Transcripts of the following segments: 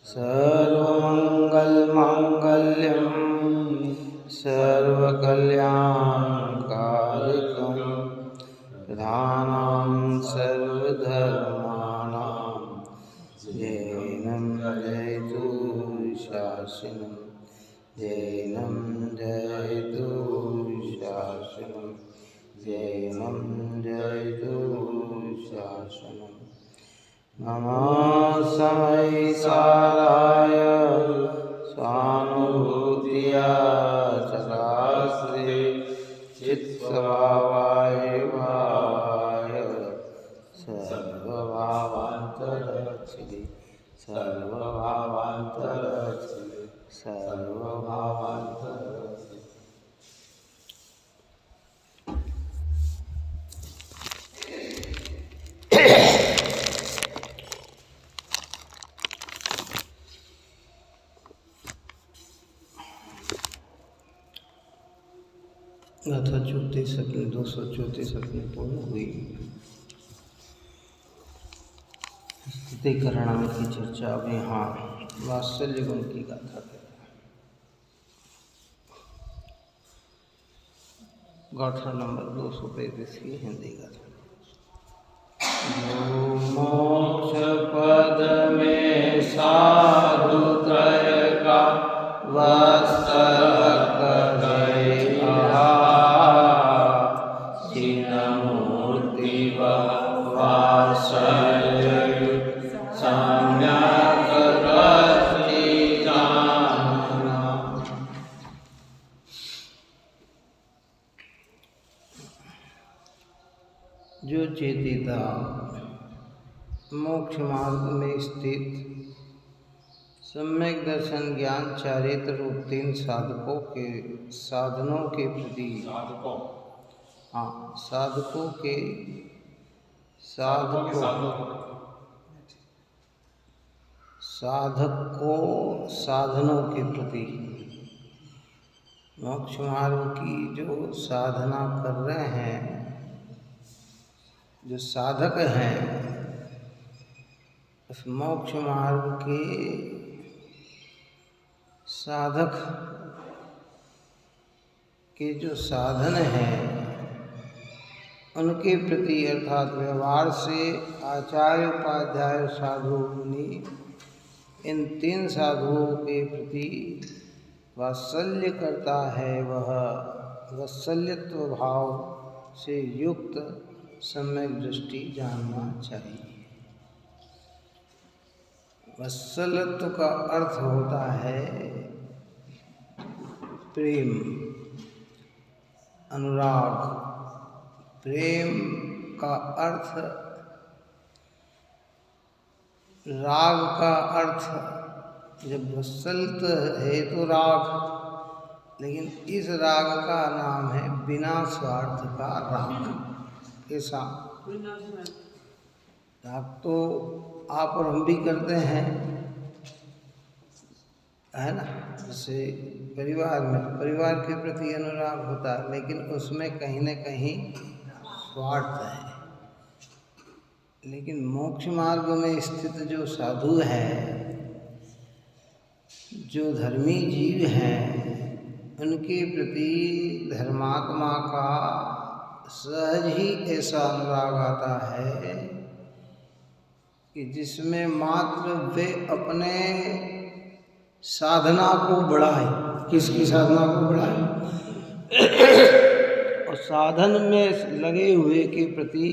सर्वमङ्गलमाङ्गल्यं सर्वकल्याणकारकं प्रधानं सर्वधर्माणां जैनं जयतु शासनं जैनं जयतु शासनं जैनं जयतु शासनं। नमः समयसाराय स्वानुभूत्या चरास्ते चित्स्वभावाय भावाय सर्वभावान्तरक्षिते सर्वभावान्तरक्षिते सर्वभावान्तरक्षिते। गाथा 34 अपने 234 अपने पूर्ण हुई। स्थितिकरण की चर्चा अब यहाँ वात्सल्य गुण की गाथा है। गाथा नंबर 235 की हिंदी गाथा। मोक्ष पद में साधु त्रय का वत्सल जो चेतिता मोक्ष मार्ग में स्थित सम्यक दर्शन ज्ञान चारित्र रूप 3 साधकों के साधनों के प्रति साधनों के प्रति मोक्ष मार्ग की जो साधना कर रहे हैं, जो साधक हैं, उस मोक्ष मार्ग के साधक के जो साधन हैं उनके प्रति अर्थात व्यवहार से आचार्य उपाध्याय साधु मुनि इन 3 साधुओं के प्रति वात्सल्य करता है, वह वात्सल्यत्व भाव से युक्त सम्यक दृष्टि जानना चाहिए। वात्सल्यत्व का अर्थ होता है प्रेम, अनुराग। प्रेम का अर्थ, राग का अर्थ, जब वात्सल्य है तो राग, लेकिन इस राग का नाम है बिना स्वार्थ का राग। ऐसा राग तो आप और हम भी करते हैं, है ना। जैसे परिवार में परिवार के प्रति अनुराग होता है, लेकिन उसमें कहीं न कहीं स्वार्थ है। लेकिन मोक्ष मार्ग में स्थित जो साधु हैं, जो धर्मी जीव हैं, उनके प्रति धर्मात्मा का सहज ही ऐसा अनुराग आता है कि जिसमें मात्र वे अपने साधना को बढ़ाए। किसकी साधना को बढ़ाए? और साधन में लगे हुए के प्रति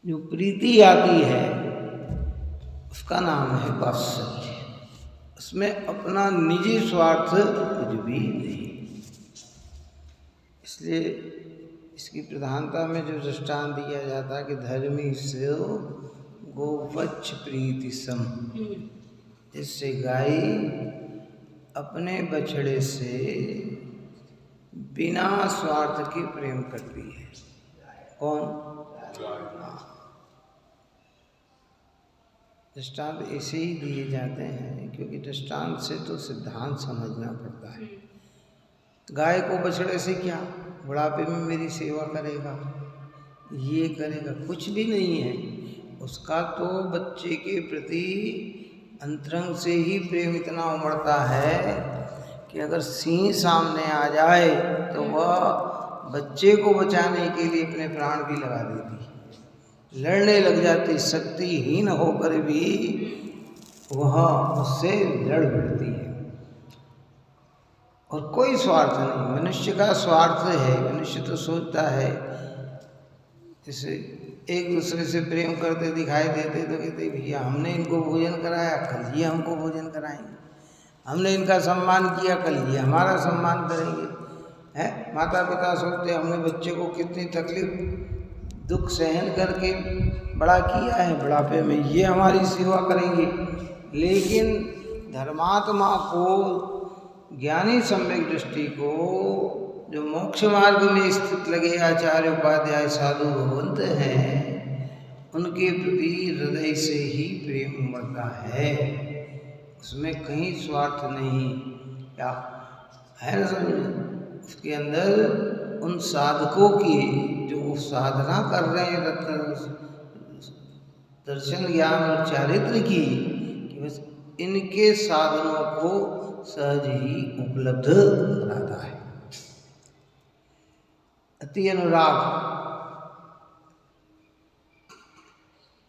जो प्रीति आती है उसका नाम है वात्सल्य। उसमें अपना निजी स्वार्थ कुछ भी नहीं। इसलिए इसकी प्रधानता में जो दृष्टांत दिया जाता है कि धर्मी से गोवत्स प्रीति सम, इससे गाय अपने बछड़े से बिना स्वार्थ के प्रेम करती है। कौन? दृष्टांत ऐसे ही दिए जाते हैं क्योंकि दृष्टांत से तो सिद्धांत समझना पड़ता है। गाय को बछड़े से क्या, बुढ़ापे में मेरी सेवा करेगा, ये करेगा, कुछ भी नहीं है। उसका तो बच्चे के प्रति अंतरंग से ही प्रेम इतना उमड़ता है कि अगर सिंह सामने आ जाए तो वह बच्चे को बचाने के लिए अपने प्राण भी लगा देती, लड़ने लग जाती, शक्तिहीन होकर भी वह उससे लड़ भिड़ती है। और कोई स्वार्थ नहीं, मनुष्य का स्वार्थ है। मनुष्य तो सोचता है, जैसे एक दूसरे से प्रेम करते दिखाई देते तो कहते भैया हमने इनको भोजन कराया, कल ये हमको भोजन कराएंगे, हमने इनका सम्मान किया, कल ये हमारा सम्मान करेंगे। हैं, माता पिता सोचते हमने बच्चे को कितनी तकलीफ दुख सहन करके बड़ा किया है, बुढ़ापे में ये हमारी सेवा करेंगे। लेकिन धर्मात्मा को, ज्ञानी सम्यक दृष्टि को, जो मोक्ष मार्ग में स्थित लगे आचार्य उपाध्याय साधु भगवंत हैं, उनके प्रति हृदय से ही प्रेम उमड़ता है, उसमें कहीं स्वार्थ नहीं। क्या है ना समझ? उसके अंदर उन साधकों की जो साधना कर रहे हैं दर्शन ज्ञान और चारित्र की, कि बस इनके साधनों को सहज ही उपलब्ध कराता है। अति अनुराग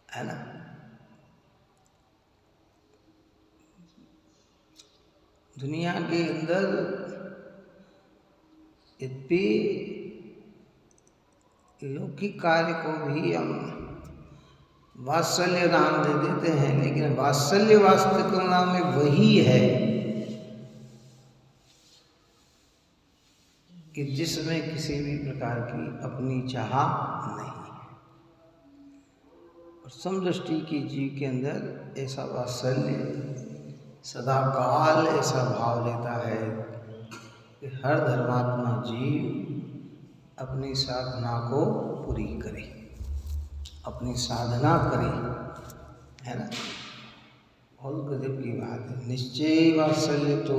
है ना। दुनिया के अंदर यद्यपि लौकिक कार्य को भी हम वात्सल्य नाम दे देते हैं, लेकिन वात्सल्य वास्तविक नाम में वही है कि जिसमें किसी भी प्रकार की अपनी चाह नहीं है। और समदृष्टि की जीव के अंदर ऐसा वात्सल्य सदा काल ऐसा भाव लेता है कि हर धर्मात्मा जीव अपनी साधना को पूरी करे, अपनी साधना करे, है ना। बहुत गजब की बात है। निश्चय वात्सल्य तो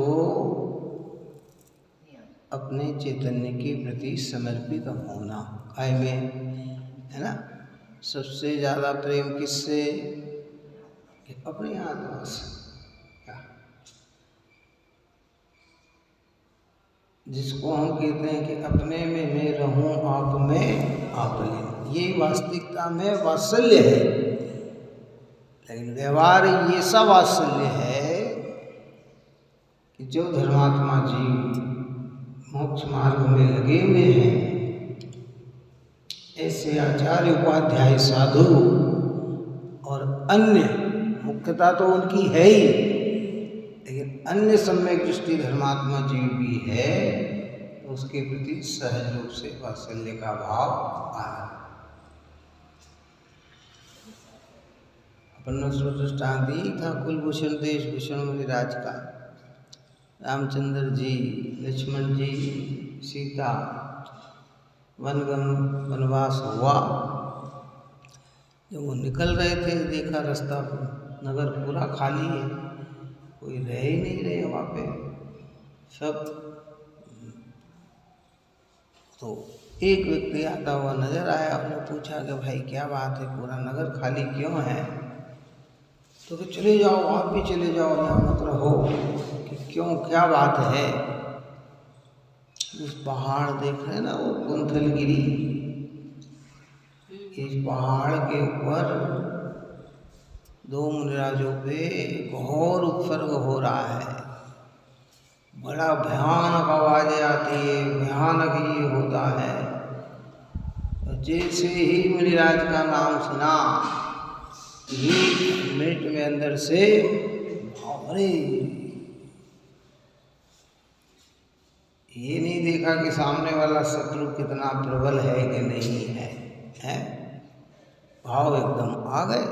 अपने चैतन्य के प्रति समर्पित होना काय में, है ना। सबसे ज़्यादा प्रेम किससे? अपनी आत्मा से। जिसको हम कहते हैं कि अपने में मैं रहूं, आप में आप लें, ये वास्तविकता में वात्सल्य है। लेकिन व्यवहार ये सब वात्सल्य है कि जो धर्मात्मा जीव मोक्ष मार्ग में लगे हुए हैं, ऐसे आचार्य उपाध्याय साधु और अन्य, मुख्यता तो उनकी है ही, लेकिन अन्य सम्यक दृष्टि धर्मात्मा जीव भी है, तो उसके प्रति सहज रूप से वात्सल्य का भाव आ रहा है। अपन दृष्टांत यही था कुलभूषण देशभूषण मुनिराज का। रामचंद्र जी, लक्ष्मण जी, सीता वनवास हुआ, जब वो निकल रहे थे देखा रास्ता नगर पूरा खाली है, कोई रह ही नहीं रहे वहाँ पे सब। तो एक व्यक्ति आता हुआ नजर आया, उसने पूछा कि भाई क्या बात है, पूरा नगर खाली क्यों है? तो कि चले जाओ, आप भी चले जाओ, यहाँ मत रहो। कि क्यों, क्या बात है? उस पहाड़ देख रहे ना, वो कुंथलगिरी, इस पहाड़ के ऊपर दो मुनिराजों पे घोर उत्सर्ग हो रहा है, बड़ा भयानक आवाजें आती है, भयानक ये होता है। जैसे ही मुनिराज का नाम सुना, 1 मिनट में अंदर से अरे ये नहीं देखा कि सामने वाला शत्रु कितना प्रबल है कि नहीं है, हैं? भाव एकदम आ गए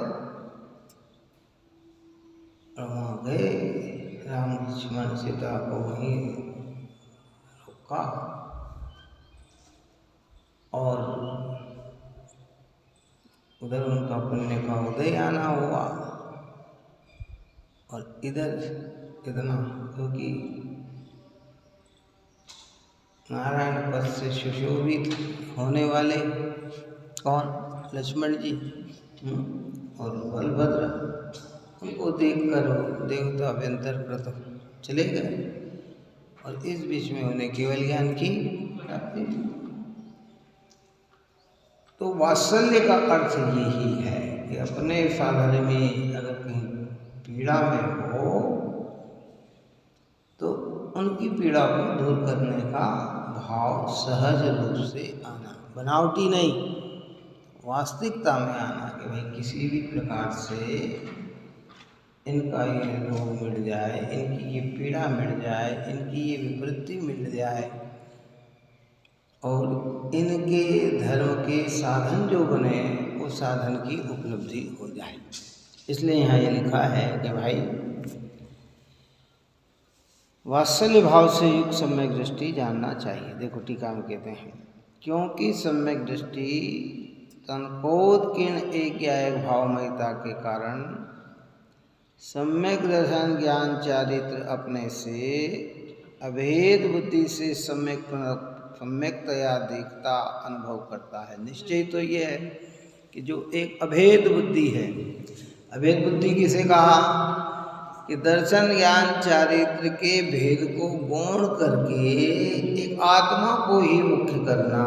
और वहाँ गए, राम लक्ष्मण सीता को वहीं रोका और उधर उनका पुण्य का उदय आना हुआ। और इधर इतना, क्योंकि नारायण पद से सुशोभित होने वाले कौन? लक्ष्मण जी और बलभद्र, उनको देखकर देवता अभ्यंतरकृत चले गए और इस बीच में उन्हें केवल ज्ञान की प्राप्ति। तो वात्सल्य का अर्थ यही है कि अपने साधन में अगर कहीं पीड़ा में हो तो उनकी पीड़ा को दूर करने का भाव सहज रूप से आना, बनावटी नहीं, वास्तविकता में आना कि भाई किसी भी प्रकार से इनका ये रोग मिट जाए, इनकी ये पीड़ा मिट जाए, इनकी ये विपत्ति मिट जाए और इनके धर्म के साधन जो बने उस साधन की उपलब्धि हो जाए। इसलिए यहाँ ये लिखा है कि भाई वात्सल्य भाव से युक्त सम्यक दृष्टि जानना चाहिए। देखो टीका में कहते हैं, क्योंकि सम्यक दृष्टि तनकोत्कीर्ण एक भावमयता के कारण सम्यक दर्शन ज्ञान चारित्र अपने से अभेद बुद्धि से सम्यकतया देखता अनुभव करता है। निश्चय तो ये है कि जो एक अभेद बुद्धि है, अभेद बुद्धि किसे कहा कि दर्शन ज्ञान चारित्र के भेद को गौण करके एक आत्मा को ही मुख्य करना,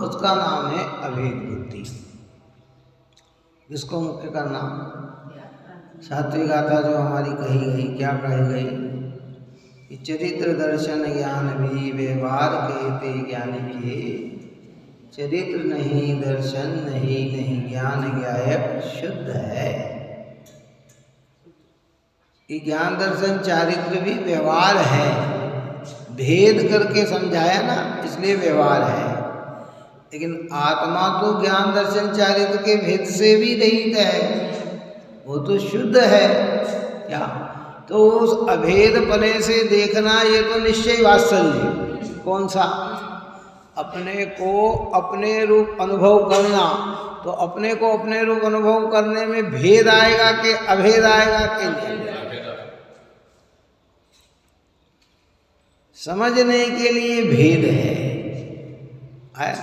उसका नाम है अभेद बुद्धि। इसको मुख्य करना सात्विक गाथा जो हमारी कही गई, क्या कही गई कि चरित्र दर्शन ज्ञान भी व्यवहार कहते ज्ञानी के, चरित्र नहीं दर्शन नहीं ज्ञान ज्ञायक शुद्ध है। ये ज्ञान दर्शन चारित्र भी व्यवहार है, भेद करके समझाया ना, इसलिए व्यवहार है। लेकिन आत्मा तो ज्ञान दर्शन चारित्र के भेद से भी रहित है, वो तो शुद्ध है। क्या तो उस अभेद पने से देखना, ये तो निश्चय वात्सल्य। कौन सा? अपने को अपने रूप अनुभव करना। तो अपने को अपने रूप अनुभव करने में भेद आएगा कि अभेद आएगा कि नहीं? समझने के लिए भेद है।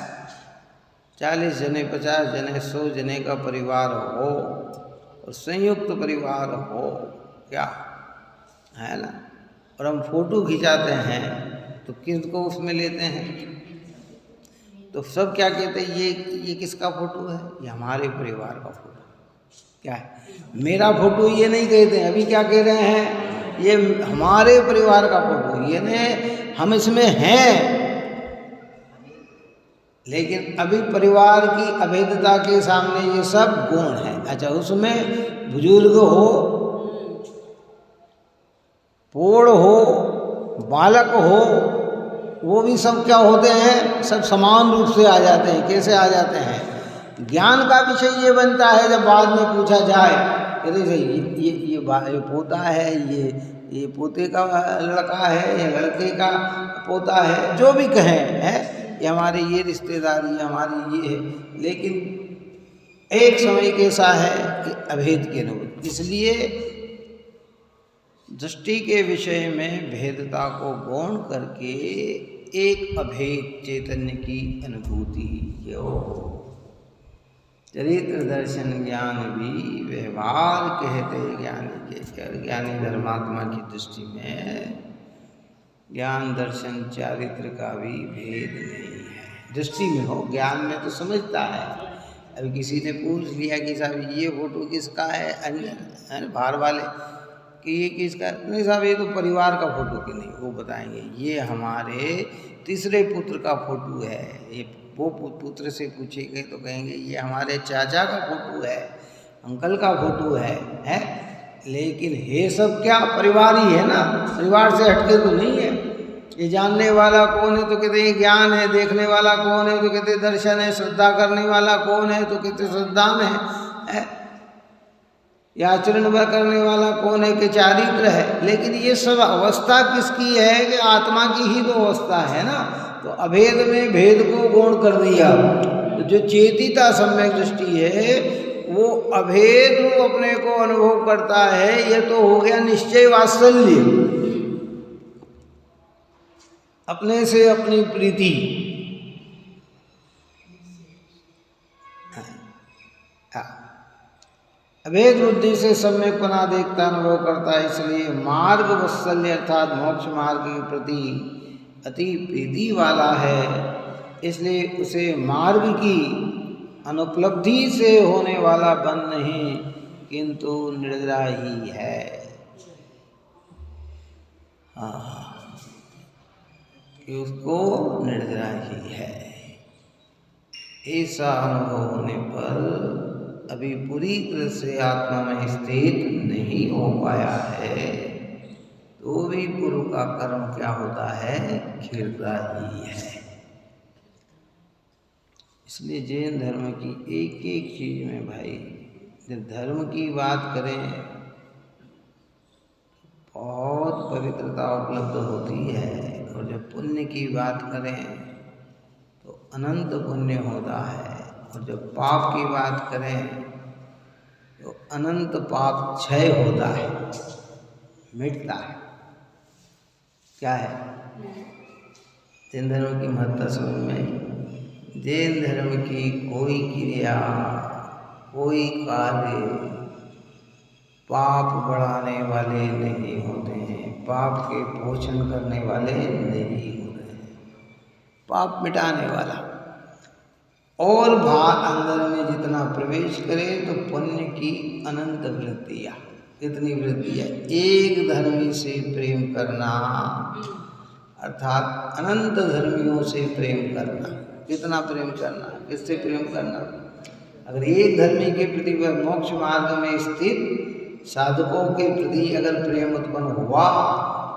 40 जने 50 जने 100 जने का परिवार हो और संयुक्त परिवार हो, क्या है ना, और हम फोटो खिंचाते हैं तो किसको उसमें लेते हैं? तो सब क्या कहते हैं, ये किसका फोटो है? ये हमारे परिवार का फोटो। क्या है? मेरा फोटो ये नहीं कहते हैं। अभी क्या कह रहे हैं? ये हमारे परिवार का फोटो, ये नहीं, हम इसमें हैं। लेकिन अभी परिवार की अभेदता के सामने ये सब गुण है। अच्छा, उसमें बुजुर्ग हो, पोड़ हो, बालक हो, वो भी सब क्या होते हैं? सब समान रूप से आ जाते हैं। कैसे आ जाते हैं? ज्ञान का विषय ये बनता है जब बाद में पूछा जाए कि ये पोता है, ये पोते का लड़का है, ये लड़के का पोता है, जो भी कहें है, ये हमारे ये रिश्तेदारी, हमारी ये है। लेकिन एक समय कैसा है कि अभेद के रूप, इसलिए दृष्टि के विषय में भेदता को गौण करके एक अभेद चैतन्य की अनुभूति हो। चरित्र दर्शन ज्ञान भी व्यवहार कहते ज्ञानी के। ज्ञानी धर्मात्मा की दृष्टि में ज्ञान दर्शन चारित्र का भी भेद नहीं है। दृष्टि में हो, ज्ञान में तो समझता है। अभी किसी ने पूछ लिया कि साहब ये फोटो किसका है, अन्य बाहर वाले कि ये किसका? नहीं साहब, ये तो परिवार का फोटो कि नहीं, वो बताएंगे ये हमारे तीसरे पुत्र का फोटो है। ये वो पुत्र से पूछेंगे तो कहेंगे ये हमारे चाचा का फोटो है, अंकल का फोटो है? लेकिन ये सब क्या परिवार ही है ना, परिवार से हटके तो नहीं है। ये जानने वाला कौन है तो कहते हैं ज्ञान है, देखने वाला कौन है तो कहते दर्शन है, श्रद्धा करने वाला कौन है तो कहते श्रद्धान है, या आचरण करने वाला कौन है कि चारित्र है। लेकिन ये सब अवस्था किसकी है कि आत्मा की ही तो अवस्था है ना। तो अभेद में भेद को गौण कर दिया। तो जो चेतिता सम्यक दृष्टि है वो अभेद रूप अपने को अनुभव करता है। यह तो हो गया निश्चय वात्सल्य, अपने से अपनी प्रीति। अभेद बुद्धि से सम्यकपना देखता अनुभव करता है, इसलिए मार्ग वत्सल्य अर्थात मोक्ष मार्ग के प्रति अति प्रीति वाला है। इसलिए उसे मार्ग की अनुपलब्धि से होने वाला बंध नहीं, किंतु निर्ग्राही है। कि उसको निर्ग्राही है, ऐसा अनुभव होने पर अभी पूरी तरह से आत्मा में स्थित नहीं हो पाया है, तो भी पूर्व का कर्म क्या होता है, क्षीरग्राही है। इसलिए जैन धर्म की एक एक चीज में भाई, जब धर्म की बात करें बहुत पवित्रता उपलब्ध होती है, और जब पुण्य की बात करें तो अनंत पुण्य होता है, और जब पाप की बात करें तो अनंत पाप क्षय होता है, मिटता है। क्या है जैन धर्म की महत्ता समझ में? जैन धर्म की कोई क्रिया, कोई कार्य पाप बढ़ाने वाले नहीं होते हैं, पाप के पोषण करने वाले नहीं होते हैं, पाप मिटाने वाला। और भाव अंदर में जितना प्रवेश करे तो पुण्य की अनंत वृद्धियाँ, कितनी वृद्धियाँ। एक धर्मी से प्रेम करना अर्थात अनंत धर्मियों से प्रेम करना। कितना प्रेम करना, किससे प्रेम करना? अगर एक धर्मी के प्रति मोक्ष मार्ग में स्थित साधकों के प्रति अगर प्रेम उत्पन्न हुआ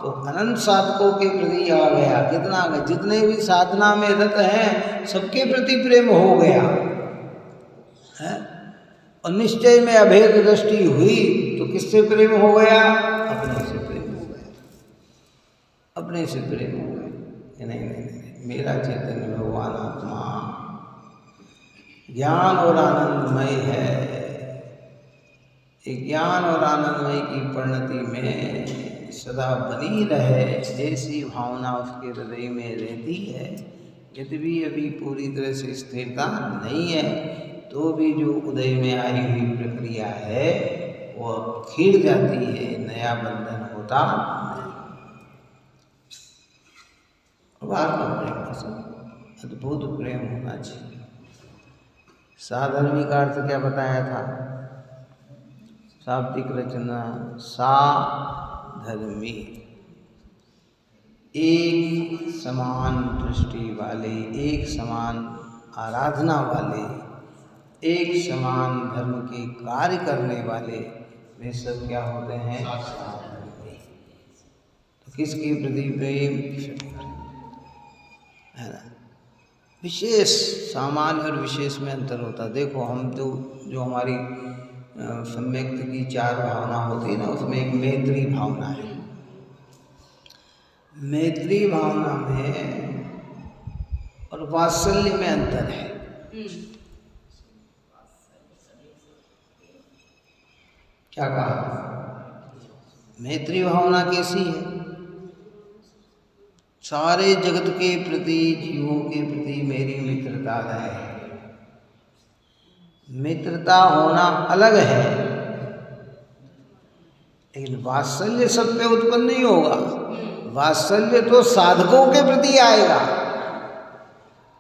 तो अनंत साधकों के प्रति आ गया। कितना आ गया? जितने भी साधना में रत हैं सबके प्रति प्रेम हो गया है। और निश्चय में अभेद दृष्टि हुई तो किससे प्रेम हो गया? अपने से प्रेम हो गया, अपने से प्रेम हो गया। नहीं नहीं नहीं, मेरा चैतन्य भगवान आत्मा ज्ञान और आनंदमय है। ज्ञान और आनंदमय की परिणति में सदा बनी रहे, जैसी भावना उसके हृदय में रहती है। यदि भी अभी पूरी तरह से स्थिरता नहीं है तो भी जो उदय में आई हुई प्रक्रिया है वो खिड़ जाती है, नया बंधन होता नहीं। प्रेम अद्भुत प्रेम होना चाहिए। साधर्मी का अर्थ क्या बताया था? शाब्दिक रचना साधर्मी, एक समान दृष्टि वाले, एक समान आराधना वाले, एक समान धर्म के कार्य करने वाले, वे सब क्या होते हैं? साधर्मी। तो किसके प्रति प्रेम है ना? विशेष, सामान्य और विशेष में अंतर होता। देखो हम जो हमारी सम्यक्त की चार भावना होती है ना, उसमें एक मैत्री भावना है। मैत्री भावना में और वात्सल्य में अंतर है। क्या कहा? मैत्री भावना कैसी है? सारे जगत के प्रति, जीवों के प्रति मेरी मित्रता है। मित्रता होना अलग है, लेकिन वात्सल्य सब पे उत्पन्न नहीं होगा। वात्सल्य तो साधकों के प्रति आएगा।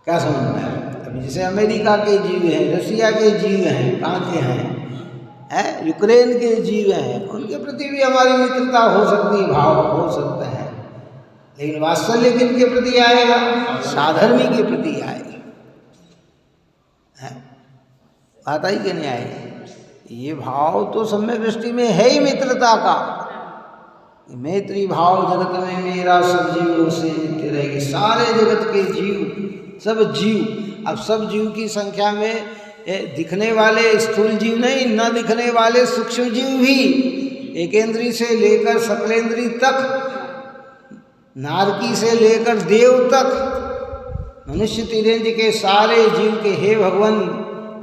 क्या समझ में आया? अभी जैसे अमेरिका के जीव हैं, रसिया के जीव हैं, कहाँ के हैं, यूक्रेन के जीव हैं, उनके प्रति भी हमारी मित्रता हो सकती है, भाव हो सकते हैं। लेकिन वात्सल्य किनके प्रति आएगा? साधर्मी के प्रति आएगा। बात आई कि नहीं आई? ये भाव तो सम्यक दृष्टि में है ही मित्रता का। मैत्री भाव जगत में मेरा सब जीवों से नित्य रहेगी। सारे जगत के जीव, सब जीव, अब सब जीव की संख्या में दिखने वाले स्थूल जीव नहीं, न दिखने वाले सूक्ष्म जीव भी, एकेंद्री से लेकर सकलेंद्री तक, नारकी से लेकर देव तक, मनुष्य तिरेंज के सारे जीव के हे भगवान,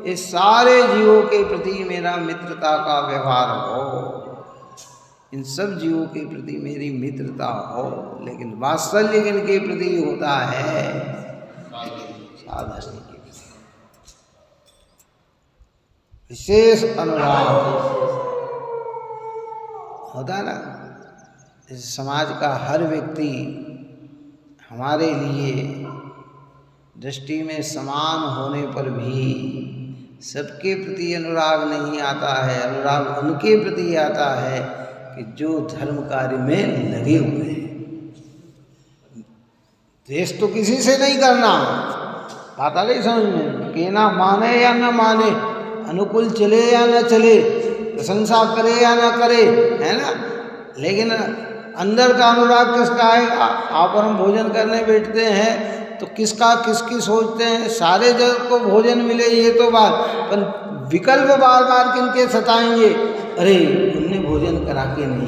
इस सारे जीवों के प्रति मेरा मित्रता का व्यवहार हो, इन सब जीवों के प्रति मेरी मित्रता हो। लेकिन वात्सल्य किनके प्रति होता है? साधर्मी के प्रति। विशेष अनुराग होता है ना। इस समाज का हर व्यक्ति हमारे लिए दृष्टि में समान होने पर भी सबके प्रति अनुराग नहीं आता है। अनुराग उनके प्रति आता है कि जो धर्म कार्य में लगे हुए हैं। द्वेष तो किसी से नहीं करना, बात आ गई समझ में। कि ना माने या न माने, अनुकूल चले या न चले, प्रशंसा करे या न करे, है ना। लेकिन अंदर का अनुराग किसका है? आप और हम भोजन करने बैठते हैं तो किसका किसकी सोचते हैं? सारे जगत को भोजन मिले ये तो बात, पर विकल्प बार बार किनके सताएंगे? अरे इनने भोजन करा के नहीं,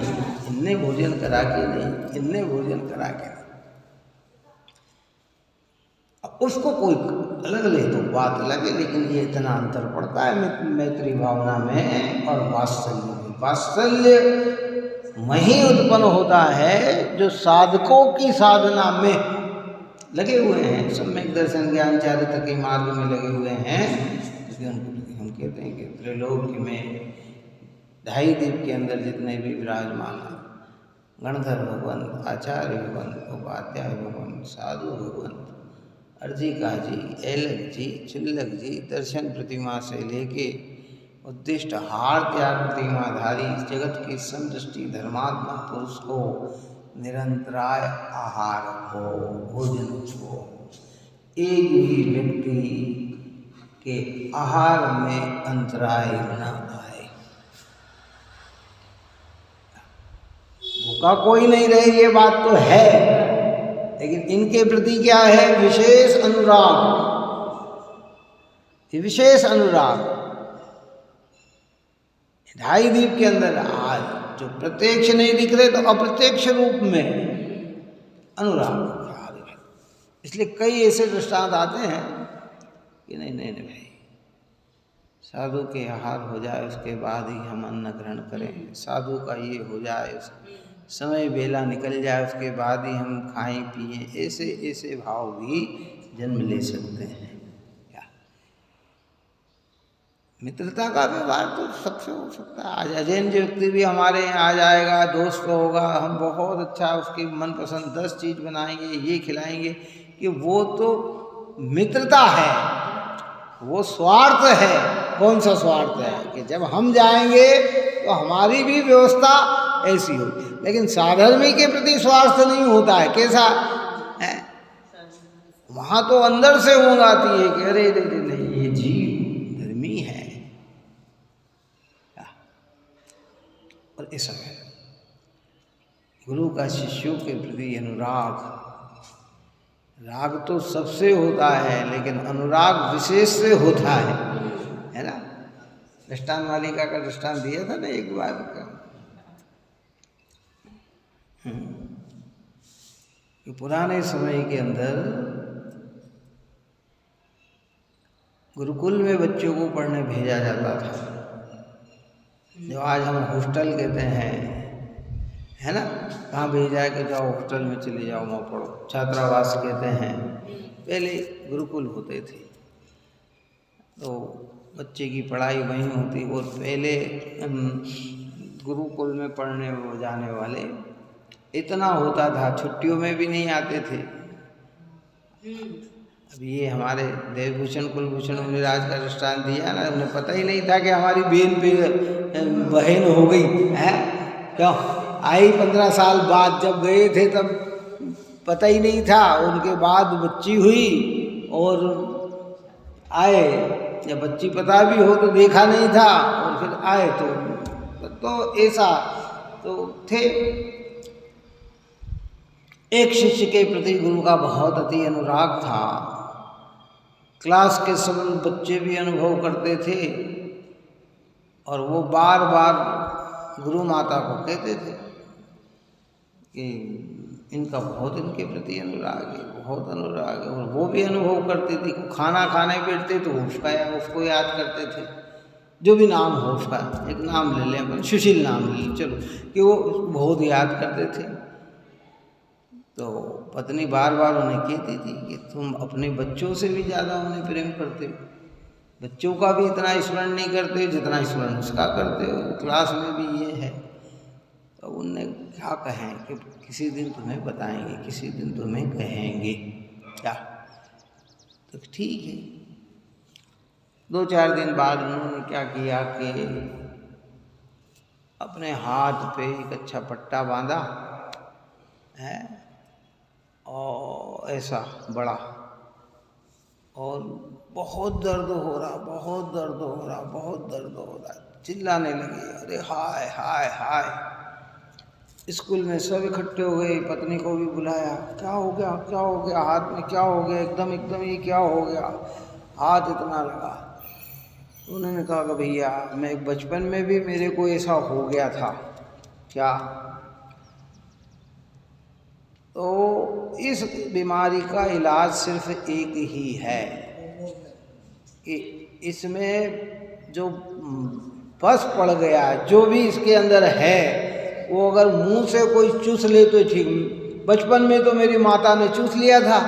इनने भोजन करा के नहीं, इनने भोजन करा के नहीं। अब उसको कोई अलग ले तो बात अलग है, लेकिन ये इतना अंतर पड़ता है मैत्री भावना में और वात्सल्य में। वात्सल्य वहीं उत्पन्न होता है जो साधकों की साधना में लगे हुए हैं, सम्यक दर्शन ज्ञान चारित्र के मार्ग में लगे हुए हैं। हम कहते हैं कि त्रिलोक में 2.5 दीप के अंदर जितने भी विराजमान हैं, गणधर भगवंत, आचार्य भगवंत, उपाध्याय भगवंत, साधु भगवंत, अर्जी काजी, ऐलक जी, चिल्लक जी, दर्शन प्रतिमा से लेके उद्दिष्ट हार त्याग प्रतिमाधारी जगत की समदृष्टि धर्मात्मा पुरुष को निरंतराय आहार हो, भोजन हो। एक भी व्यक्ति के आहार में अंतराय न आए, भूखा कोई नहीं रहे, ये बात तो है। लेकिन इनके प्रति क्या है? विशेष अनुराग, विशेष अनुराग। 2.5 दीप के अंदर आज जो प्रत्यक्ष नहीं दिख रहे तो अप्रत्यक्ष रूप में अनुराग। इसलिए कई ऐसे दृष्टांत आते हैं कि नहीं नहीं नहीं भाई, साधु के आहार हो जाए उसके बाद ही हम अन्न ग्रहण करें, साधु का ये हो जाए, समय बेला निकल जाए उसके बाद ही हम खाएं पिएं। ऐसे ऐसे भाव भी जन्म ले सकते हैं। मित्रता का व्यवहार तो सबसे हो सकता है। आज अजैन जो व्यक्ति भी हमारे यहाँ आ जाएगा, दोस्त होगा, हम बहुत अच्छा उसकी मनपसंद 10 चीज़ बनाएंगे, ये खिलाएंगे, कि वो तो मित्रता है, वो स्वार्थ है। कौन सा स्वार्थ है? कि जब हम जाएंगे तो हमारी भी व्यवस्था ऐसी हो। लेकिन साधर्मी के प्रति स्वार्थ नहीं होता है। कैसा है? वहाँ तो अंदर से ऊँग आती है कि अरे नहीं, ये जीव धर्मी है। और ऐसा है गुरु का शिष्यों के प्रति अनुराग। राग तो सबसे होता है, लेकिन अनुराग विशेष से होता है ना। दृष्टान मालिका का दृष्टान दिया था ना एक बार का, कि पुराने समय के अंदर गुरुकुल में बच्चों को पढ़ने भेजा जाता था, जो आज हम हॉस्टल कहते हैं, है ना। कहाँ भेजा है कि जाओ हॉस्टल में चले जाओ, वहाँ पढ़ो, छात्रावास कहते हैं। पहले गुरुकुल होते थे तो बच्चे की पढ़ाई वहीं होती। और पहले गुरुकुल में पढ़ने जाने वाले इतना होता था, छुट्टियों में भी नहीं आते थे। अब ये हमारे देवभूषण कुलभूषण मुनिराज का दृष्टांत दिया ना, उन्हें पता ही नहीं था कि हमारी बहन हो गई है। क्यों आई 15 साल बाद जब गए थे तब पता ही नहीं था। उनके बाद बच्ची हुई और आए, जब बच्ची पता भी हो तो देखा नहीं था, और फिर आए तो ऐसा तो थे। एक शिष्य के प्रति गुरु का बहुत अति अनुराग था। क्लास के सब बच्चे भी अनुभव करते थे और वो बार बार गुरु माता को कहते थे कि इनका बहुत इनके प्रति अनुराग है, बहुत अनुराग है। और वो भी अनुभव करती थी। खाना खाने बैठते तो उसको याद करते थे, जो भी नाम हो उसका, एक नाम ले लें अपन, सुशील नाम ले लें चलो, कि वो बहुत याद करते थे। तो पत्नी बार बार उन्हें कहती थी कि तुम अपने बच्चों से भी ज़्यादा उन्हें प्रेम करते हो, बच्चों का भी इतना स्मरण नहीं करते जितना स्मरण उसका करते हो। क्लास में भी ये है। तो उनने क्या कहें कि किसी दिन तुम्हें बताएंगे, किसी दिन तुम्हें कहेंगे क्या। तो ठीक है। 2-4 दिन बाद उन्होंने क्या किया कि अपने हाथ पे एक अच्छा पट्टा बांधा है और ऐसा बड़ा, और बहुत दर्द हो रहा, बहुत दर्द हो रहा, बहुत दर्द हो रहा, चिल्लाने लगे, अरे हाय हाय हाय। स्कूल में सब इकट्ठे हो गए, पत्नी को भी बुलाया, क्या हो गया, क्या हो गया, हाथ में क्या हो गया, एकदम ये क्या हो गया, हाथ इतना लगा। उन्होंने कहा कि भैया मैं बचपन में भी मेरे को ऐसा हो गया था। क्या? तो इस बीमारी का इलाज सिर्फ एक ही है कि इसमें जो बस पड़ गया, जो भी इसके अंदर है, वो अगर मुंह से कोई चूस ले तो ठीक। बचपन में तो मेरी माता ने चूस लिया था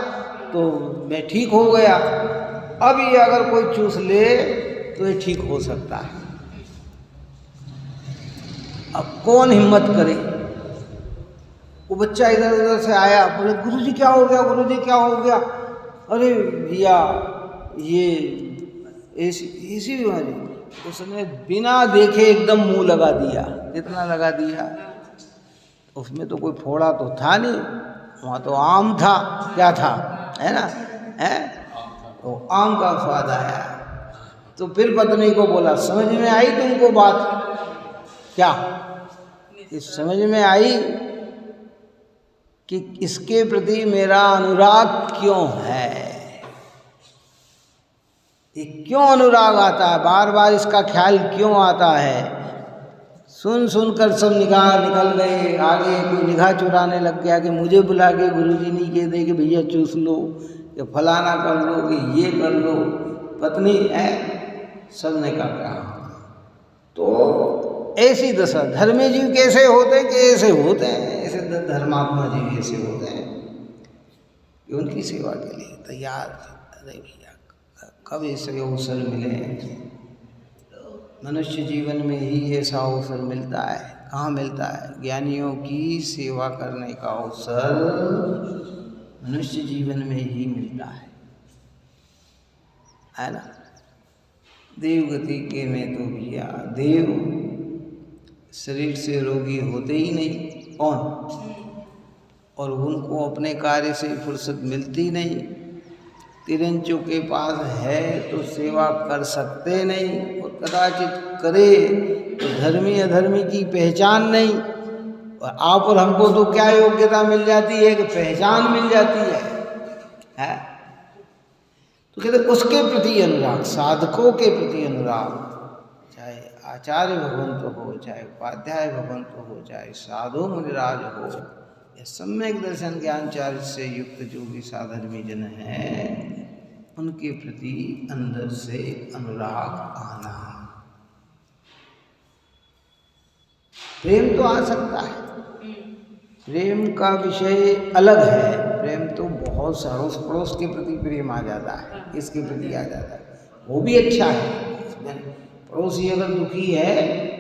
तो मैं ठीक हो गया। अब ये अगर कोई चूस ले तो ये ठीक हो सकता है। अब कौन हिम्मत करे। वो बच्चा इधर उधर से आया, बोले गुरुजी क्या हो गया, गुरुजी क्या हो गया। अरे भैया ये ऐसी बीमारी। उसने बिना देखे एकदम मुंह लगा दिया। कितना लगा दिया? उसमें तो कोई फोड़ा तो था नहीं, वहाँ तो आम था। क्या था? है ना, है तो आम का स्वाद आया। तो फिर पत्नी को बोला, समझ में आई तुमको बात? क्या इस समझ में आई कि इसके प्रति मेरा अनुराग क्यों है, ये क्यों अनुराग आता है, बार बार इसका ख्याल क्यों आता है। सुन सुनकर सब निगाह निकल गए। आगे कोई निगाह चुराने लग गया कि मुझे बुला के गुरुजी नहीं कहते कि भैया चूस लो, कि फलाना कर लो, कि ये कर लो। पत्नी है, सब ने कहा। तो ऐसी दशा धर्मी जीव कैसे होते हैं कि ऐसे होते हैं, ऐसे धर्मात्मा जीव ऐसे होते हैं कि उनकी सेवा के लिए तैयार। अरे भैया कब ऐसे अवसर मिले। मनुष्य जीवन में ही ऐसा अवसर मिलता है। कहाँ मिलता है? ज्ञानियों की सेवा करने का अवसर मनुष्य जीवन में ही मिलता है ना। देवगति के में तो भैया देव शरीर से रोगी होते ही नहीं। कौन? और उनको अपने कार्य से फुर्सत मिलती नहीं। तिरंचों के पास है तो सेवा कर सकते नहीं, और कदाचित करे तो धर्मी अधर्मी की पहचान नहीं। और आप और हमको तो क्या योग्यता मिल जाती है कि पहचान मिल जाती है? तो कहते उसके प्रति अनुराग, साधकों के प्रति अनुराग, चाहे आचार्य भगवंत हो, चाहे उपाध्याय भगवंत हो, चाहे साधु मुनिराज हो, या सम्यक दर्शन ज्ञानचार्य से युक्त जो भी साधर्मी जन हैं, उनके प्रति अंदर से अनुराग आना। प्रेम तो आ सकता है, प्रेम का विषय अलग है। प्रेम तो बहुत से अड़ोस पड़ोस के प्रति प्रेम आ जाता है, इसके प्रति आ जाता है, वो भी अच्छा है। पड़ोसी अगर दुखी है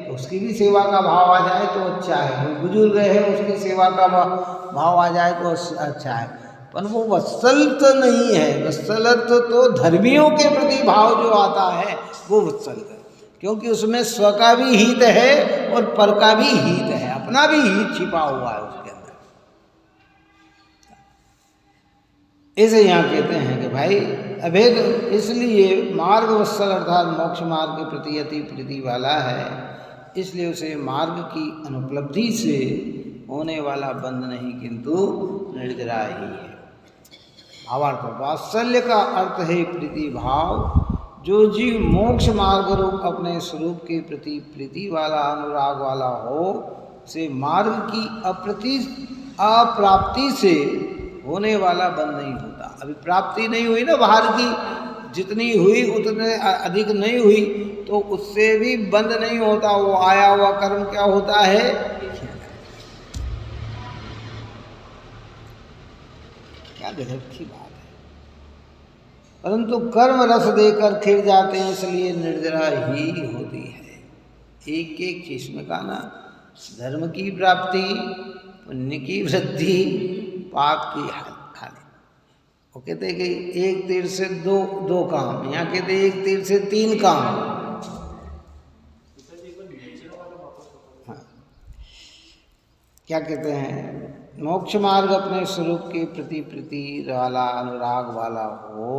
तो उसकी भी सेवा का भाव आ जाए तो अच्छा है। कोई बुजुर्ग है उसकी सेवा का भाव आ जाए तो अच्छा है। पर वो वत्सलत नहीं है। वत्सलत तो धर्मियों के प्रति भाव जो आता है वो वत्सलत है, क्योंकि उसमें स्व का भी हित है और पर का भी हित है, अपना भी हित छिपा हुआ है उसके अंदर। ऐसे यहाँ कहते हैं कि भाई अभेद, इसलिए मार्ग वत्सल अर्थात मोक्ष मार्ग के प्रति अति प्रीति वाला है, इसलिए उसे मार्ग की अनुपलब्धि से होने वाला बंध नहीं किंतु निर्जरा ही है। भावार्थ, वात्सल्य का अर्थ है प्रीति भाव। जो जीव मोक्ष मार्ग रूप अपने स्वरूप के प्रति प्रीति वाला, अनुराग वाला हो, उसे मार्ग की अप्राप्ति से होने वाला बंध नहीं होता। अभी प्राप्ति नहीं हुई ना बाहर की, जितनी हुई उतने अधिक नहीं हुई, तो उससे भी बंध नहीं होता। वो आया हुआ कर्म क्या होता है? क्या गजब की बात है। परंतु कर्म रस देकर खिल जाते हैं, इसलिए निर्जरा ही होती है। एक एक चीज में कहा ना, धर्म की प्राप्ति, पुण्य की वृद्धि, पाप की हानि। वो कहते हैं कि एक तीर से दो काम, यहाँ कहते हैं एक तीर से 3 काम। हाँ, क्या कहते हैं, मोक्ष मार्ग अपने स्वरूप के प्रति प्रीति वाला, अनुराग वाला हो,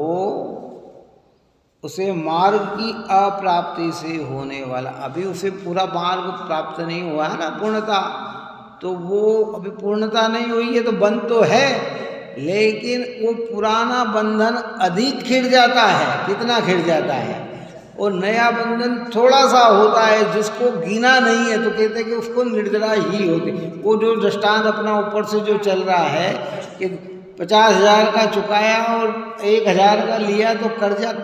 उसे मार्ग की अप्राप्ति से होने वाला, अभी उसे पूरा मार्ग प्राप्त नहीं हुआ है ना पूर्णता, तो वो अभी पूर्णता नहीं हुई है, तो बंध तो है, लेकिन वो पुराना बंधन अधिक खिड़ जाता है। कितना खिड़ जाता है? और नया बंधन थोड़ा सा होता है, जिसको गिना नहीं है, तो कहते हैं कि उसको निर्जरा ही होती। वो जो दृष्टांत अपना ऊपर से जो चल रहा है कि 50,000 का चुकाया और 1,000 का लिया, तो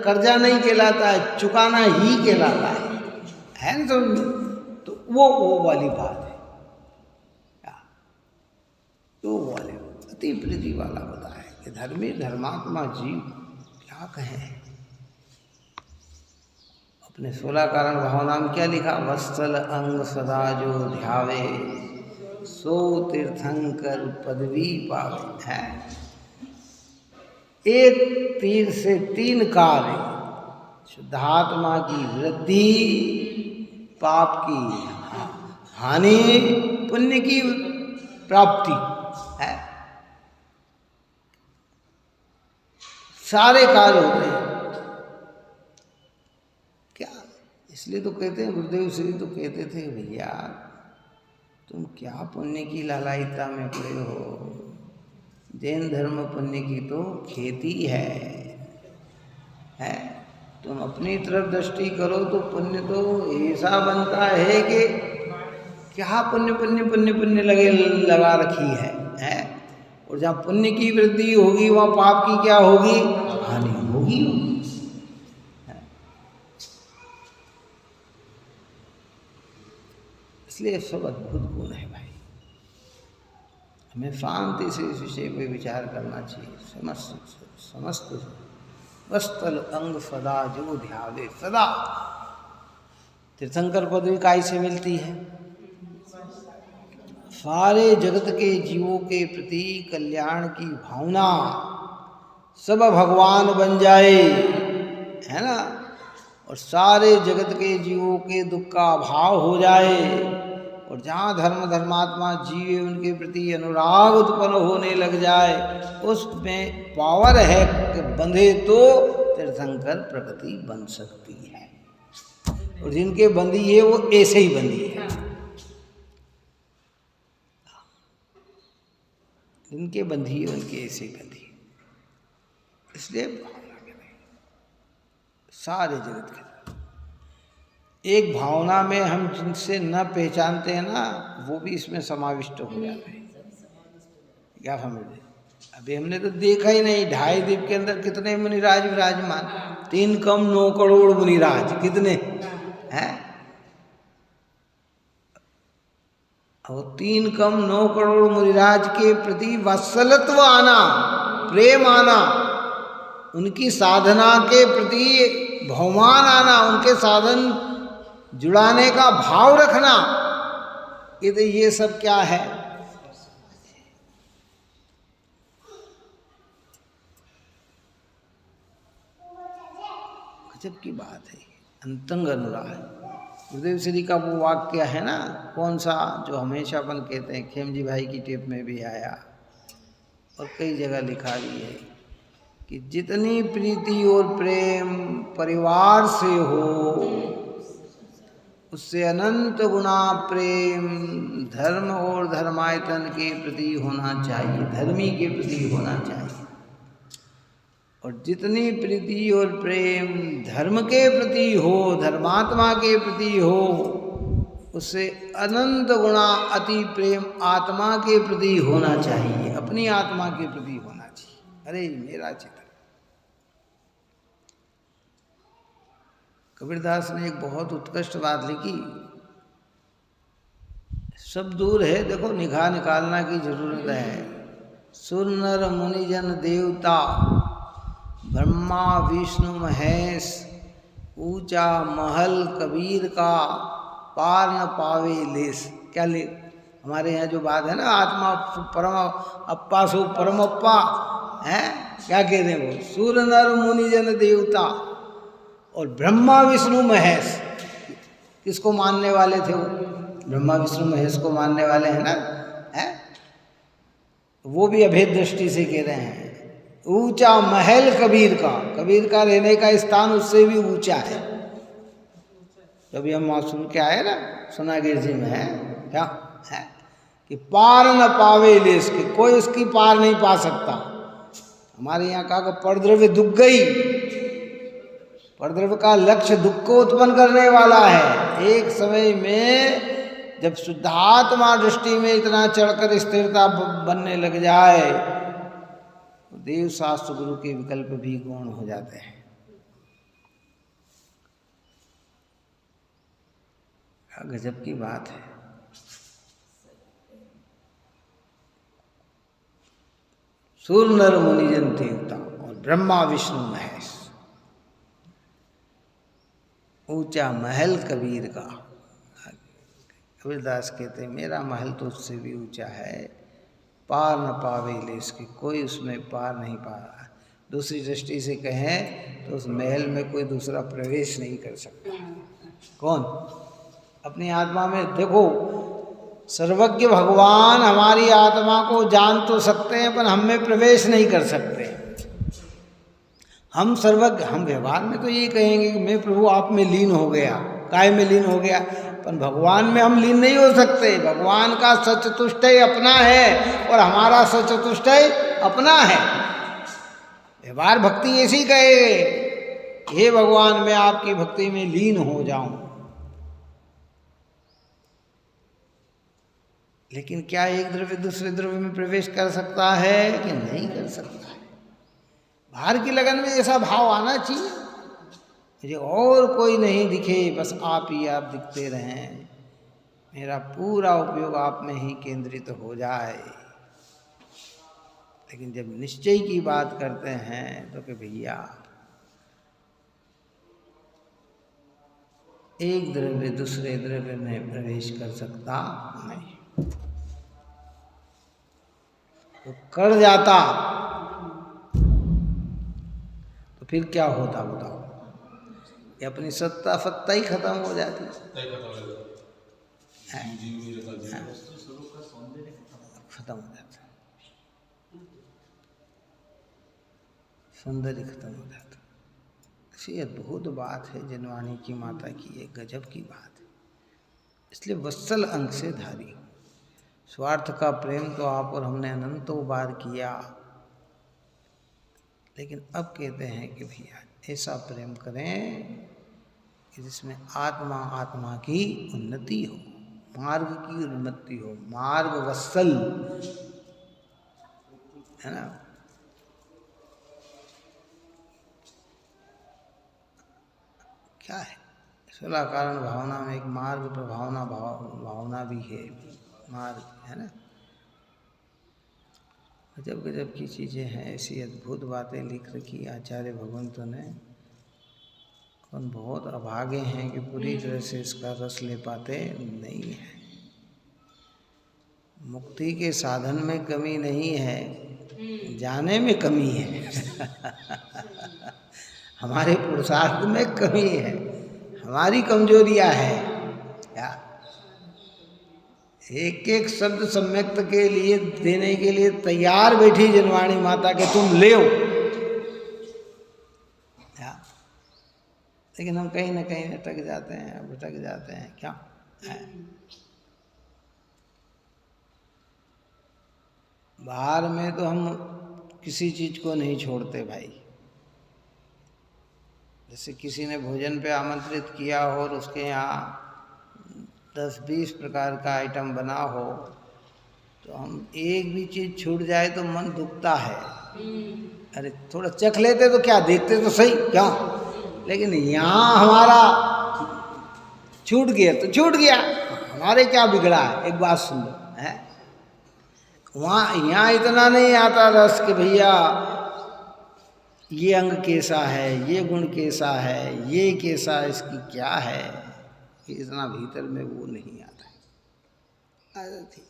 कर्जा नहीं कहलाता है, चुकाना ही कहलाता है ना। तो वो वाली बात है, तो वाले अति प्रीति वाला बताया कि धर्मी धर्मात्मा जीव क्या कहें। अपने 16 कारण भावना में क्या लिखा, वत्सल अंग सदा जो ध्यावे, सो तीर्थंकर पदवी पावे है। एक तीर से 3 कार्य, शुद्धात्मा की वृद्धि, पाप की हानि, पुण्य की प्राप्ति है। सारे कार्य होते हैं क्या। इसलिए तो कहते हैं, गुरुदेव श्री तो कहते थे, भैया तुम क्या पुण्य की लालायिता में पड़े हो, जैन धर्म पुण्य की तो खेती है। तुम अपनी तरफ दृष्टि करो तो पुण्य तो ऐसा बनता है कि क्या पुण्य पुण्य पुण्य पुण्य लगा रखी है। और जहाँ पुण्य की वृद्धि होगी वहाँ पाप की क्या होगी, हानि होगी। इसलिए सब अद्भुत गुण है भाई, हमें शांति से इस विषय पे विचार करना चाहिए। समस्त वस्तल अंग सदा जो ध्यावे, सदा तीर्थंकर पदवी काय से मिलती है, सारे जगत के जीवों के प्रति कल्याण की भावना, सब भगवान बन जाए, है ना, और सारे जगत के जीवों के दुख का अभाव हो जाए, और जहाँ धर्म धर्मात्मा जीवे उनके प्रति अनुराग उत्पन्न होने लग जाए, उसमें पावर है कि बंधे तो तीर्थंकर प्रकृति बन सकती है। और जिनके बंधी है वो ऐसे ही बंधी है, जिनके बंधी है उनके ऐसे ही बंधी है। इसलिए भावना के नहीं, सारे जगत के एक भावना में हम जिनसे न पहचानते हैं ना, वो भी इसमें समाविष्ट हो जाते हैं। क्या समझे? अभी हमने तो देखा ही नहीं, 2.5 द्वीप के अंदर कितने मुनिराज विराजमान, 3 कम 9 करोड़ मुनिराज, कितने हैं? और 3 कम 9 करोड़ मुनिराज के प्रति वात्सल्यत्व आना, प्रेम आना, उनकी साधना के प्रति बहुमान आना, उनके साधन जुड़ाने का भाव रखना, ये सब क्या है? गजब की बात है, अंतंग अनुराग। गुरुदेव श्री का वो वाक्य है ना, कौन सा, जो हमेशा अपन कहते हैं, खेमजी भाई की टेप में भी आया और कई जगह लिखा भी है कि जितनी प्रीति और प्रेम परिवार से हो, उससे अनंत गुना प्रेम धर्म और धर्मायतन के प्रति होना चाहिए, धर्मी के प्रति होना चाहिए। और जितनी प्रीति और प्रेम धर्म के प्रति हो, धर्मात्मा के प्रति हो, उससे अनंत गुना अति प्रेम आत्मा के प्रति होना चाहिए, अपनी आत्मा के प्रति होना चाहिए। अरे मेरा चित्र। कबीरदास ने एक बहुत उत्कृष्ट बात लिखी, सब दूर है, देखो निगाह निकालना की जरूरत है। सुर नर मुनिजन देवता ब्रह्मा ब्रह्मा विष्णु महेश, ऊंचा महल कबीर का, पार न पावे लेस। क्या ले हमारे यहाँ जो बात है ना, आत्मा परम अप्पा सो परम अप्पा है, क्या कह रहे हैं वो, सूर्य नर मुनि जन देवता और ब्रह्मा विष्णु महेश। किसको मानने वाले थे वो? ब्रह्मा विष्णु महेश को मानने वाले हैं ना, है? वो भी अभेद दृष्टि से कह रहे हैं। ऊंचा महल कबीर का रहने का स्थान उससे भी ऊंचा है। कभी हम वहाँ सुन के आए ना, सोनागिर जी में है क्या है कि पार न पावे लेस के, कोई उसकी पार नहीं पा सकता। हमारे यहाँ कहा कि परद्रव्य दुख गई, परद्रव्य का लक्ष्य दुख को उत्पन्न करने वाला है। एक समय में जब शुद्धात्मा दृष्टि में इतना चढ़कर स्थिरता बनने लग जाए, देव शास्त्र गुरु के विकल्प भी गौण हो जाते हैं। गजब की बात है। सूर्य नर मुनि जन देवता और ब्रह्मा विष्णु महेश, ऊंचा महल कबीर का। कबीरदास कहते मेरा महल तो उससे भी ऊंचा है, पार न पावे लेस की, कोई उसमें पार नहीं पा रहा। दूसरी दृष्टि से कहें तो उस महल में कोई दूसरा प्रवेश नहीं कर सकता। कौन? अपनी आत्मा में देखो, सर्वज्ञ भगवान हमारी आत्मा को जान तो सकते हैं पर हम में प्रवेश नहीं कर सकते। हम सर्वज्ञ, हम व्यवहार में तो यही कहेंगे कि मैं प्रभु आप में लीन हो गया, काय में लीन हो गया, पर भगवान में हम लीन नहीं हो सकते। भगवान का सचतुष्टय अपना है और हमारा सचतुष्टय अपना है। व्यवहार भक्ति ऐसी कहे, हे भगवान मैं आपकी भक्ति में लीन हो जाऊं। लेकिन क्या एक द्रव्य दूसरे द्रव्य में प्रवेश कर सकता है कि नहीं कर सकता है? बाहर की लगन में ऐसा भाव आना चाहिए, मुझे और कोई नहीं दिखे, बस आप ही आप दिखते रहें, मेरा पूरा उपयोग आप में ही केंद्रित हो जाए। लेकिन जब निश्चय की बात करते हैं तो कि भैया एक द्रव्य दूसरे द्रव्य में प्रवेश कर सकता नहीं। तो कर जाता तो फिर क्या होता बताओ? ये अपनी सत्ता फत्ता ही खत्म हो जाती है, खत्म हो जाता, सौंदर्य खत्म हो जाता। ऐसी अद्भुत बात है जनवाणी की माता की, एक गजब की बात है। इसलिए वत्सल अंग से धारी, स्वार्थ का प्रेम तो आप और हमने अनंतों बार किया, लेकिन अब कहते हैं कि भैया ऐसा प्रेम करें कि जिसमें आत्मा आत्मा की उन्नति हो, मार्ग की उन्नति हो, मार्ग वत्सल है ना। क्या है सोलह कारण भावना में एक मार्ग प्रभावना भावना भी है, मार्ग है ना। गजब गजब की चीज़ें हैं, ऐसी अद्भुत बातें लिख रखी आचार्य भगवंतों ने। अपन बहुत अभागे हैं कि पूरी तरह से इसका रस ले पाते नहीं है। मुक्ति के साधन में कमी नहीं है, जाने में कमी है। हमारे पुरुषार्थ में कमी है, हमारी कमजोरियां हैं। क्या एक एक शब्द सम्यक्त के लिए देने के लिए तैयार बैठी जनवाणी माता के तुम ले हो, लेकिन हम कहीं ना कहीं अटक जाते हैं, भटक जाते हैं। क्या है? बाहर में तो हम किसी चीज को नहीं छोड़ते भाई। जैसे किसी ने भोजन पे आमंत्रित किया हो और उसके यहाँ 10-20 प्रकार का आइटम बना हो, तो हम एक भी चीज छूट जाए तो मन दुखता है। अरे थोड़ा चख लेते तो क्या, देखते तो सही क्या। लेकिन यहाँ हमारा छूट गया तो छूट गया, हमारे क्या बिगड़ा है। एक बात सुन लो, है वहाँ यहाँ इतना नहीं आता रस कि भैया ये अंग कैसा है, ये गुण कैसा है, ये कैसा, इसकी क्या है, कि इतना भीतर में वो नहीं आता है। ठीक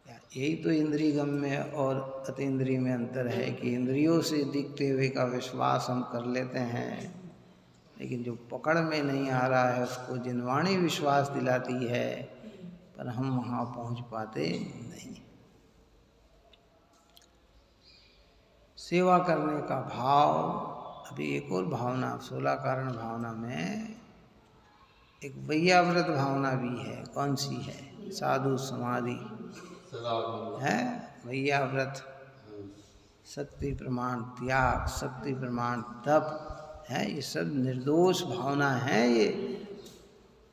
है, यही तो इंद्रिय गम्य और अतीन्द्रिय में अंतर है कि इंद्रियों से दिखते हुए का विश्वास हम कर लेते हैं, लेकिन जो पकड़ में नहीं आ रहा है उसको जिनवाणी विश्वास दिलाती है, पर हम वहाँ पहुँच पाते नहीं। सेवा करने का भाव, अभी एक और भावना 16 कारण भावना में एक वैयाव्रत भावना भी है। कौन सी है? साधु समाधि है, वैयाव्रत, शक्ति प्रमाण त्याग, शक्ति प्रमाण तप है, ये सब निर्दोष भावना है। ये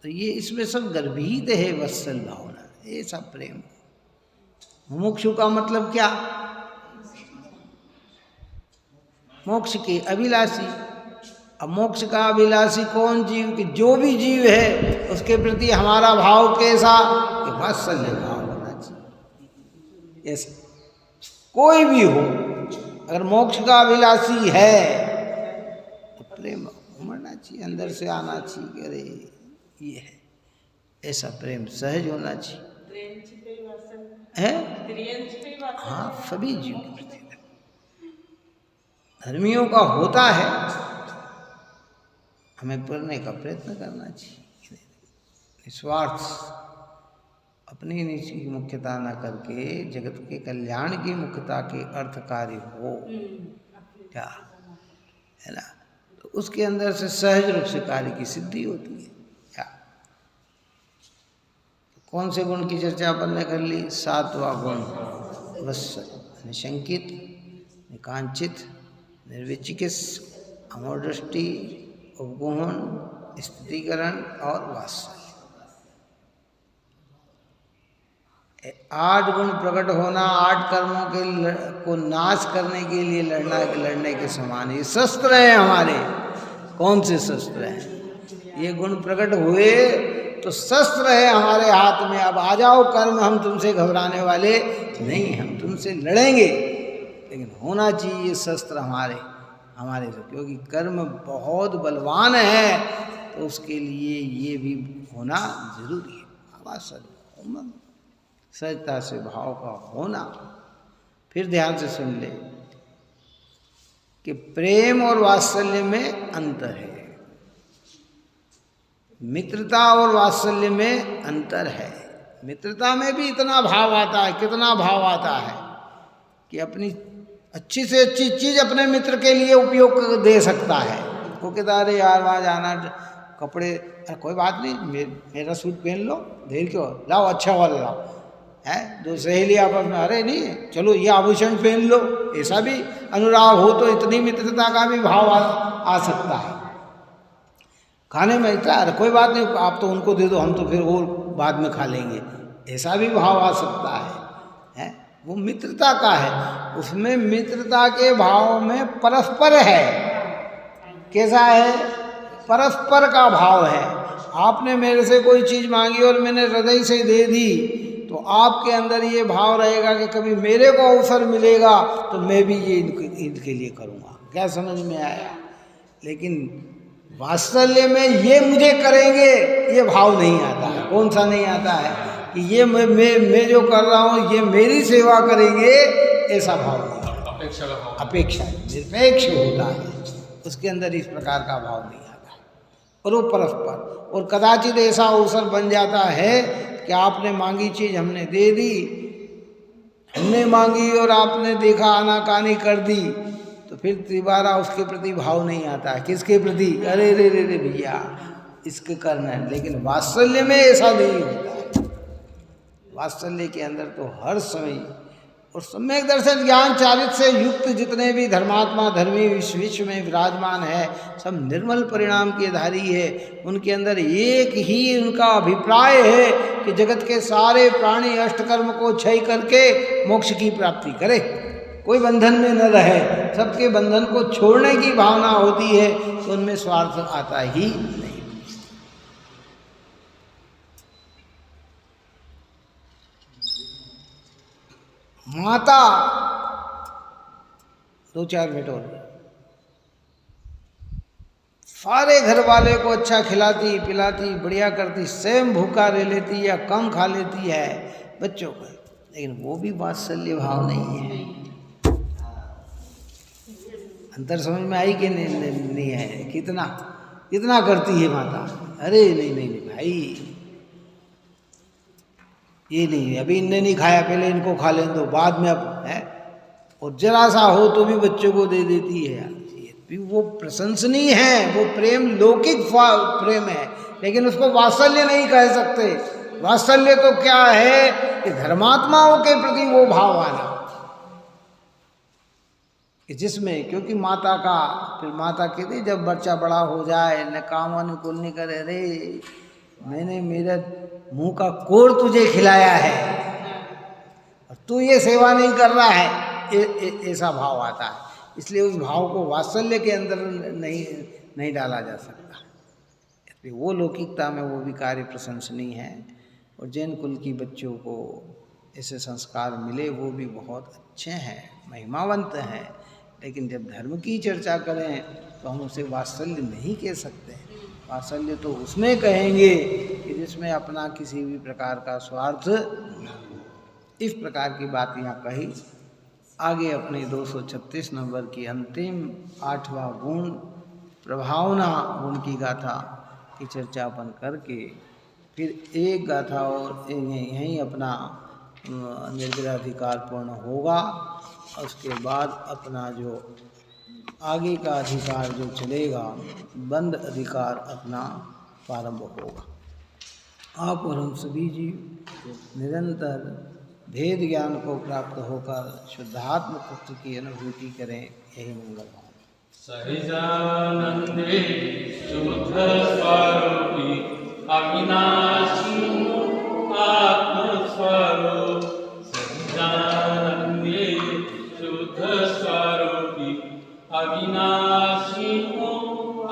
तो ये इसमें सब गर्भित है वत्सल भावना, ये सब प्रेम। मुमुक्षु का मतलब क्या? मोक्ष के अभिलाषी। अब मोक्ष का अभिलाषी कौन जीव? कि जो भी जीव है उसके प्रति हमारा भाव कैसा? कि वात्सल्य भाव होना चाहिए। ऐसा कोई भी हो, अगर मोक्ष का अभिलाषी है तो प्रेम उमड़ना चाहिए, अंदर से आना चाहिए कि अरे ये है, ऐसा प्रेम सहज होना चाहिए है। हाँ, सभी जीव के प्रति धर्मियों का होता है, हमें करने का प्रयत्न करना चाहिए। निस्वार्थ, अपनी नीचे की मुख्यता न करके जगत के कल्याण की मुख्यता के अर्थकारी हो, क्या है ना, तो उसके अंदर से सहज रूप से कार्य की सिद्धि होती है। क्या कौन से गुण की चर्चा अपन ने कर ली? 7वां गुण वत्सल, निशंकित, निकांचित, निर्विचिकित्स, अमोदृष्टि, उपगुहन, स्थितिकरण और वात्सल्य। 8 गुण प्रकट होना 8 कर्मों के को नाश करने के लिए लड़ने के समान। ये शस्त्र हैं हमारे। कौन से शस्त्र हैं? ये गुण प्रकट हुए तो शस्त्र है हमारे हाथ में। अब आ जाओ कर्म, हम तुमसे घबराने वाले नहीं, हम तुमसे लड़ेंगे, लेकिन होना चाहिए ये शस्त्र हमारे से, क्योंकि कर्म बहुत बलवान है, तो उसके लिए ये भी होना जरूरी है। वात्सल्य, सहजता से भाव का होना। फिर ध्यान से सुन ले कि प्रेम और वात्सल्य में अंतर है, मित्रता और वात्सल्य में अंतर है। मित्रता में भी इतना भाव आता है, कितना भाव आता है कि अपनी अच्छी से अच्छी चीज अपने मित्र के लिए उपयोग दे सकता है। वो कहता अरे यार वहाँ जाना, कपड़े, अरे कोई बात नहीं, मेरा सूट पहन लो, देर क्यों, लाओ अच्छा वाला लाओ, है। दो सहेली आपस में, अरे नहीं चलो ये आभूषण पहन लो, ऐसा भी अनुराग हो तो इतनी मित्रता का भी भाव आ सकता है। खाने में इतना, अरे कोई बात नहीं, आप तो उनको दे दो, हम तो फिर और बाद में खा लेंगे, ऐसा भी भाव आ सकता है। वो मित्रता का है, उसमें मित्रता के भाव में परस्पर है। कैसा है? परस्पर का भाव है। आपने मेरे से कोई चीज मांगी और मैंने हृदय से दे दी, तो आपके अंदर ये भाव रहेगा कि कभी मेरे को अवसर मिलेगा तो मैं भी ये इनके लिए करूँगा। क्या समझ में आया? लेकिन वात्सल्य में ये मुझे करेंगे, ये भाव नहीं आता है। कौन सा नहीं आता है? कि ये मैं जो कर रहा हूँ ये मेरी सेवा करेंगे, ऐसा भाव नहीं आता। अपेक्षा निरपेक्ष होता है, उसके अंदर इस प्रकार का भाव नहीं आता है। और वो परस्पर, और कदाचित ऐसा अवसर बन जाता है कि आपने मांगी चीज हमने दे दी, हमने मांगी और आपने देखा आनाकानी कर दी, तो फिर दोबारा उसके प्रति भाव नहीं आता है। किसके प्रति? अरे रे रे रे भैया इसके करना है। लेकिन वात्सल्य में ऐसा नहीं होता है। वात्सल्य के अंदर तो हर समय, और सम्यक दर्शन ज्ञान चारित्र से युक्त जितने भी धर्मात्मा धर्मी विश्व में विराजमान है, सब निर्मल परिणाम के धारी है। उनके अंदर एक ही उनका अभिप्राय है कि जगत के सारे प्राणी अष्टकर्म को क्षय करके मोक्ष की प्राप्ति करे, कोई बंधन में न रहे। सबके बंधन को छोड़ने की भावना होती है, तो उनमें स्वार्थ आता ही नहीं। माता 2-4 मिनट और। सारे घर वाले को अच्छा खिलाती पिलाती बढ़िया करती, स्वयं भूखा रह लेती या कम खा लेती है बच्चों का, लेकिन वो भी वात्सल्य भाव नहीं है। अंतर समझ में आई कि नहीं है? कितना कितना करती है माता। अरे नहीं नहीं नहीं भाई, ये नहीं, अभी इनने नहीं खाया, पहले इनको खा लें दो, बाद में अब है। और जरा सा हो तो भी बच्चों को दे देती है यार। वो प्रशंसनीय है, वो प्रेम लौकिक प्रेम है, लेकिन उसको वात्सल्य नहीं कह सकते। वात्सल्य तो क्या है कि धर्मात्माओं के प्रति वो भाव आना, कि जिसमें, क्योंकि माता का, फिर माता कहती जब बच्चा बड़ा हो जाए न काम अनुकूल नहीं करे, अरे मैंने मेरे मुंह का कोर तुझे खिलाया है और तू ये सेवा नहीं कर रहा है, ऐसा भाव आता है। इसलिए उस भाव को वात्सल्य के अंदर नहीं डाला जा सकता। इसलिए वो लौकिकता में वो भी कार्य प्रशंसनीय है। और जैन कुल की बच्चों को ऐसे संस्कार मिले वो भी बहुत अच्छे हैं, महिमावंत हैं। लेकिन जब धर्म की चर्चा करें तो हम उसे वात्सल्य नहीं कह सकते। वात्सल्य तो उसमें कहेंगे कि जिसमें अपना किसी भी प्रकार का स्वार्थ, इस प्रकार की बात यहाँ कही। आगे अपने 236 नंबर की अंतिम 8वां गुण प्रभावना गुण की गाथा की चर्चा अपन करके फिर एक गाथा और यहीं अपना निर्विराधिकार पूर्ण होगा। उसके बाद अपना जो आगे का अधिकार जो चलेगा, बंद अधिकार अपना प्रारंभ होगा। आप और हम सभी जीव निरंतर भेद ज्ञान को प्राप्त होकर शुद्धात्म तत्व की अनुभूति करें, यही मंगल भाव। सहजानंदे शुद्ध स्वरूपी अविनाशी आत्मस्वरूप, सहजानंदे शुद्ध स्वरूपी अविनाशी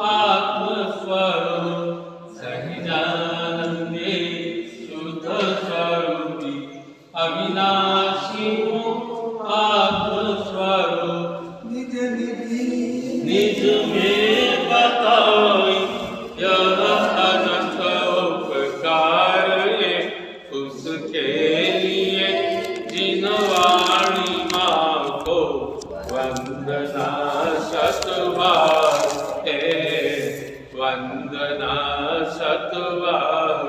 आत्मस्वरूप, सहजानंदे शुद्ध स्वरूपी अविनाशी आत्मस्वरूप, निज में बताई यह अनंत उपकार है, उसके लिए जिन वाणी माँ को वंदना शतबार है, वंदना शतबार।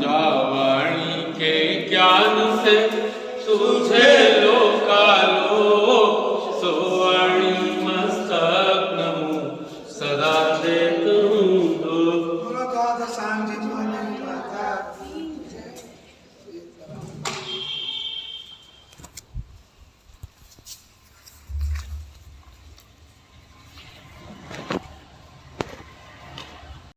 वाणी के ज्ञान से सूझे